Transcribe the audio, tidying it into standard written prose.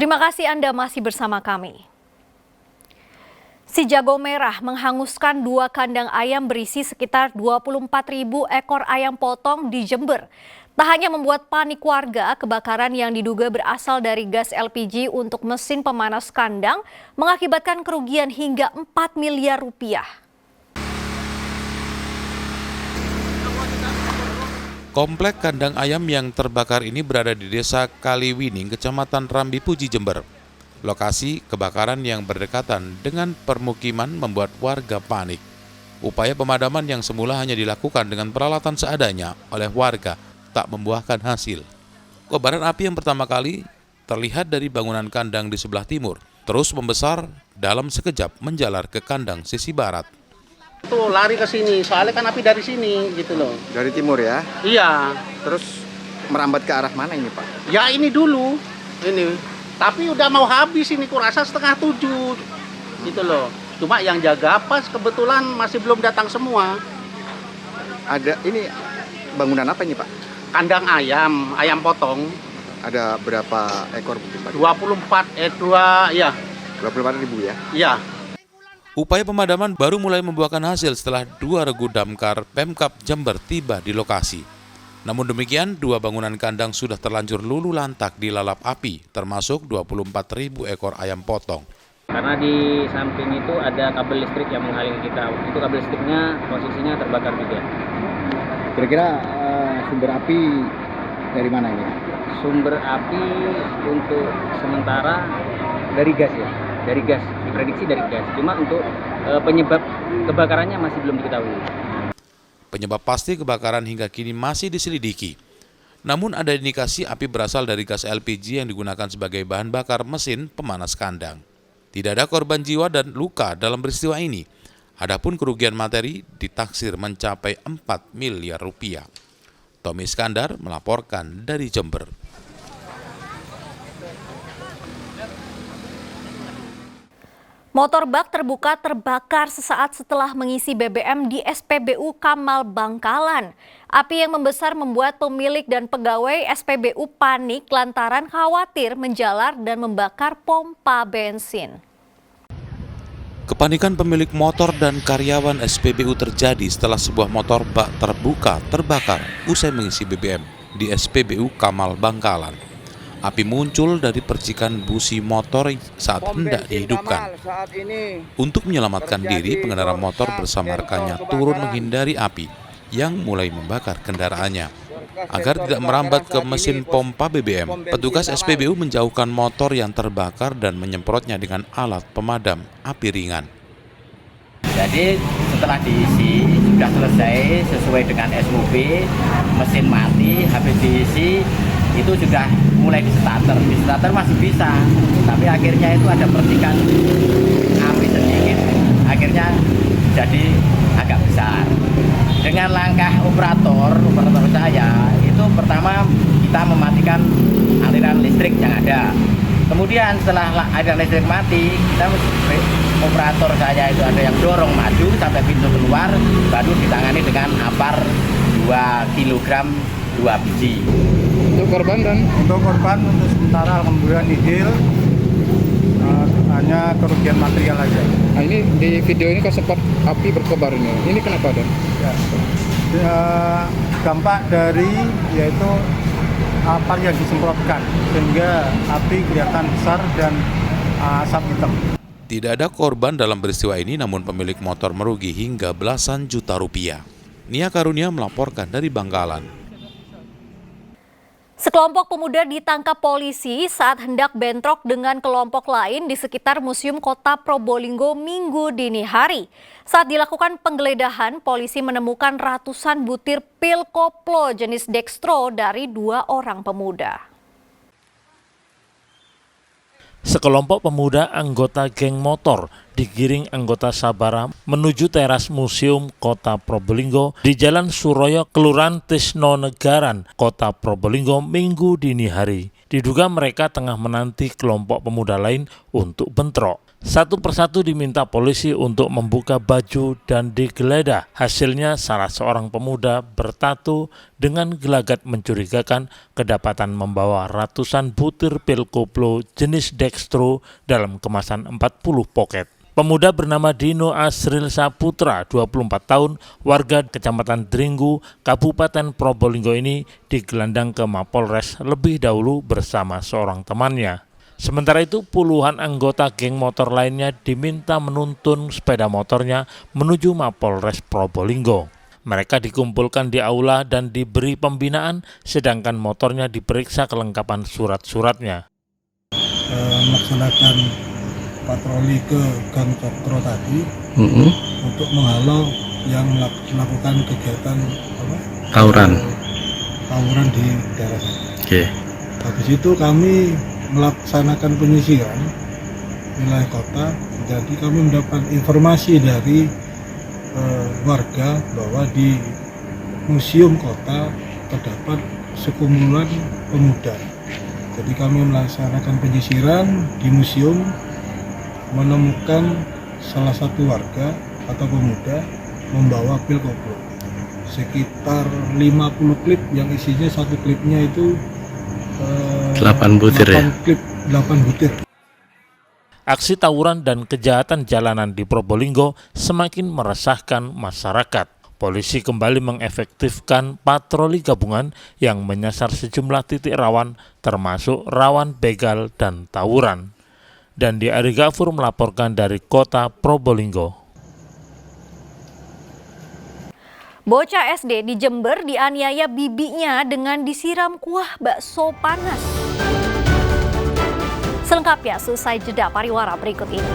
Terima kasih Anda masih bersama kami. Si jago merah menghanguskan 2 kandang ayam berisi sekitar 24.000 ekor ayam potong di Jember. Tak hanya membuat panik warga, kebakaran yang diduga berasal dari gas LPG untuk mesin pemanas kandang mengakibatkan kerugian hingga 4 miliar rupiah. Komplek kandang ayam yang terbakar ini berada di Desa Kaliwining, Kecamatan Rambi Puji, Jember. Lokasi kebakaran yang berdekatan dengan permukiman membuat warga panik. Upaya pemadaman yang semula hanya dilakukan dengan peralatan seadanya oleh warga tak membuahkan hasil. Kobaran api yang pertama kali terlihat dari bangunan kandang di sebelah timur, terus membesar dalam sekejap menjalar ke kandang sisi barat. Tuh lari ke sini, soalnya kan api dari sini gitu loh. Dari timur ya? Iya. Terus merambat ke arah mana ini Pak? Ya ini dulu, ini. Tapi udah mau habis ini, kurasa 6:30 gitu loh. Cuma yang jaga pas kebetulan masih belum datang semua. Ada ini bangunan apa ini Pak? Kandang ayam, ayam potong. Ada berapa ekor mungkin Pak? 24.000 ya? Iya. Upaya pemadaman baru mulai membuahkan hasil setelah 2 regu damkar Pemkab Jember tiba di lokasi. Namun demikian, 2 bangunan kandang sudah terlanjur lulu lantak dilalap api, termasuk 24.000 ekor ayam potong. Karena di samping itu ada kabel listrik yang menghalangi kita. Itu kabel listriknya posisinya terbakar juga. Kira-kira sumber api dari mana ini? Sumber api untuk sementara dari gas ya. Dari gas, diprediksi dari gas. Cuma untuk penyebab kebakarannya masih belum diketahui. Penyebab pasti kebakaran hingga kini masih diselidiki. Namun ada indikasi api berasal dari gas LPG yang digunakan sebagai bahan bakar mesin pemanas kandang. Tidak ada korban jiwa dan luka dalam peristiwa ini. Adapun kerugian materi ditaksir mencapai 4 miliar rupiah. Tommy Iskandar melaporkan dari Jember. Motor bak terbuka terbakar sesaat setelah mengisi BBM di SPBU Kamal Bangkalan. Api yang membesar membuat pemilik dan pegawai SPBU panik lantaran khawatir menjalar dan membakar pompa bensin. Kepanikan pemilik motor dan karyawan SPBU terjadi setelah sebuah motor bak terbuka terbakar usai mengisi BBM di SPBU Kamal Bangkalan. Api muncul dari percikan busi motor saat hendak dihidupkan. Untuk menyelamatkan diri, pengendara motor bersama rekannya turun menghindari api yang mulai membakar kendaraannya. Agar tidak merambat ke mesin pompa BBM, petugas SPBU menjauhkan motor yang terbakar dan menyemprotnya dengan alat pemadam api ringan. Jadi setelah diisi sudah selesai sesuai dengan SOP, mesin mati, habis diisi itu sudah mulai di starter masih bisa, tapi akhirnya itu ada percikan api sedikit, akhirnya jadi agak besar. Dengan langkah operator saya itu pertama kita mematikan aliran listrik yang ada. Kemudian setelah aliran listrik mati, kita operator saya itu ada yang dorong maju sampai pintu keluar, baru ditangani dengan apar 2 kg 2 biji. Untuk korban untuk sementara alhamdulillah nihil, hanya kerugian material aja. Nah ini di video ini kan sempat api berkobar ini kenapa Dan? Ya, dampak dari yaitu apar yang disemprotkan sehingga api kelihatan besar dan asap hitam. Tidak ada korban dalam peristiwa ini, namun pemilik motor merugi hingga belasan juta rupiah. Nia Karunia melaporkan dari Bangkalan. Sekelompok pemuda ditangkap polisi saat hendak bentrok dengan kelompok lain di sekitar Museum Kota Probolinggo Minggu dini hari. Saat dilakukan penggeledahan, polisi menemukan ratusan butir pil koplo jenis dextro dari 2 orang pemuda. Sekelompok pemuda anggota geng motor digiring anggota Sabara menuju teras Museum Kota Probolinggo di Jalan Suroyo, Kelurahan Tisnonegaran, Kota Probolinggo Minggu dini hari. Diduga mereka tengah menanti kelompok pemuda lain untuk bentrok. Satu persatu diminta polisi untuk membuka baju dan digeledah. Hasilnya salah seorang pemuda bertato dengan gelagat mencurigakan kedapatan membawa ratusan butir pil koplo jenis dextro dalam kemasan 40 poket. Pemuda bernama Dino Asril Saputra, 24 tahun, warga Kecamatan Dringgu, Kabupaten Probolinggo ini digelandang ke Mapolres lebih dahulu bersama seorang temannya. Sementara itu, puluhan anggota geng motor lainnya diminta menuntun sepeda motornya menuju Mapolres Probolinggo. Mereka dikumpulkan di aula dan diberi pembinaan, sedangkan motornya diperiksa kelengkapan surat-suratnya. Melaksanakan patroli ke Gang Cokro tadi untuk menghalau yang melakukan kegiatan tawuran di daerah sini. Habis itu kami melaksanakan penyisiran wilayah kota. Jadi kami mendapat informasi dari warga bahwa di museum kota terdapat sekumpulan pemuda. Jadi kami melaksanakan penyisiran di museum, menemukan salah satu warga atau pemuda membawa pil koplo sekitar 50 klip yang isinya satu klipnya itu 8 butir. Aksi tawuran dan kejahatan jalanan di Probolinggo semakin meresahkan masyarakat. Polisi kembali mengefektifkan patroli gabungan yang menyasar sejumlah titik rawan termasuk rawan begal dan tawuran. Dan di Ari Gafur melaporkan dari kota Probolinggo. Bocah SD di Jember dianiaya bibinya dengan disiram kuah bakso panas. Selengkapnya selesai jeda pariwara berikut ini.